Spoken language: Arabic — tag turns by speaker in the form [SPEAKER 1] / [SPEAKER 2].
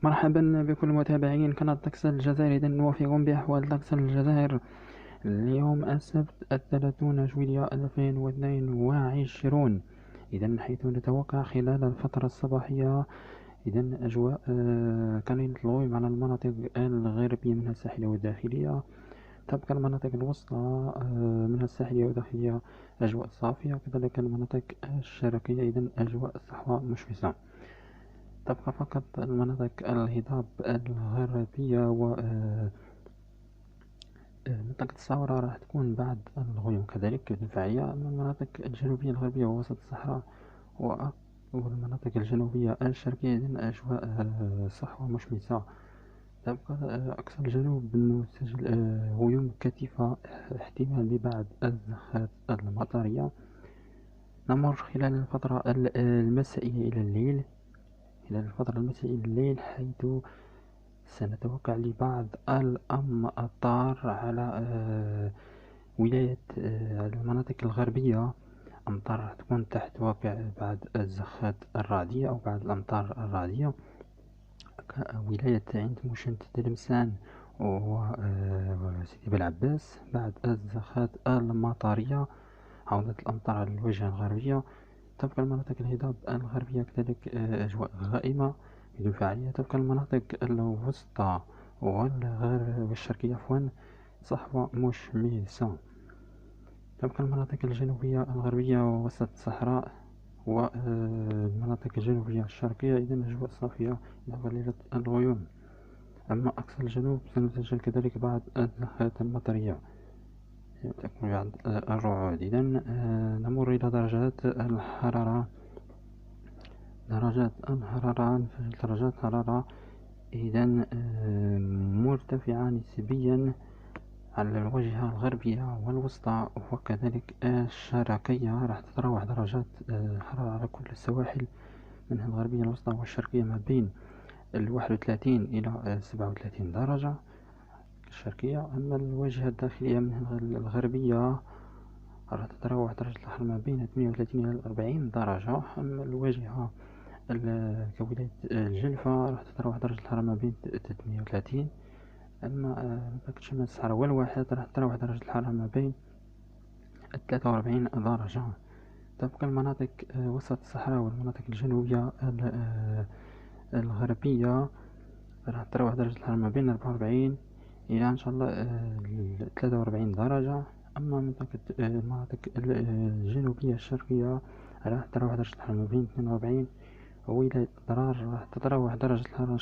[SPEAKER 1] مرحبا بكل متابعين قناة طقس الجزائر. إذا نوافيكم بأحوال طقس الجزائر اليوم السبت 30 جويلية 2022. إذا حيث نتوقع خلال الفترة الصباحية أجواء قليلة الغيوم على المناطق الغربية منها الساحلية والداخلية. تبقى المناطق الوسطى منها الساحلية والداخلية أجواء صافية، كذلك المناطق الشرقية أجواء صحراء مشمسة. تبقى فقط المناطق الهضاب الغربية و منطقة الصحراء راح تكون بعد الغيوم كذلك دفاعية. أما المناطق الجنوبية الغربية ووسط الصحراء والمناطق الجنوبية الشرقية أجواء صحوة مشمسة. تبقى أقصى الجنوب نسجل غيوم كثيفة، احتمال ببعض الزخات المطرية. نمر خلال الفترة المسائية إلى الليل، حيث سنتوقع لبعض الأمطار على ولاية المناطق الغربية. أمطار راح تكون تحت واقع بعض الزخات الرعدية أو بعض الأمطار الرعدية. ولاية عين تموشنت تلمسان وسيدي بلعباس بعد الزخات المطرية، عودة الأمطار على الواجهة الغربية. تبقى المناطق الهضاب الغربية كذلك أجواء غائمة بدون فعالية. تبقى المناطق الوسطى والشرقية صحوة مشمسة. تبقى المناطق الجنوبية الغربية ووسط الصحراء والمناطق الجنوبية الشرقية أجواء صافية إلى قليلة الغيوم. أما أقصى الجنوب سنسجل كذلك بعض الزخات المطرية، تكون بعض الرعود. نمر إلى درجات الحرارة. درجات الحرارة مرتفعة نسبيا على الواجهة الغربية والوسطى وكذلك الشرقية. راح تتراوح درجات الحرارة على كل السواحل منها الغربية الوسطى والشرقية ما بين 31 إلى 37 درجة الشرقية. أما الواجهة الداخلية منها الغربية راح تتراوح درجة الحرارة ما بين 38 إلى 40 درجة. أما الواجهة كولاية الجلفة راح تتراوح درجة الحرارة ما بين 38. أما منطقة شمال الصحراء والواحات راح تتراوح درجة الحرارة ما بين 43 درجة. تبقى المناطق وسط الصحراء والمناطق الجنوبية الغربية راح تتراوح درجة الحرارة ما بين 44 إلى إن شاء الله 43 درجة. أما المناطق الجنوبية الشرقية راح تتراوح درجة الحرارة ما بين 42 وإلى راح تتراوح درجة الحرارة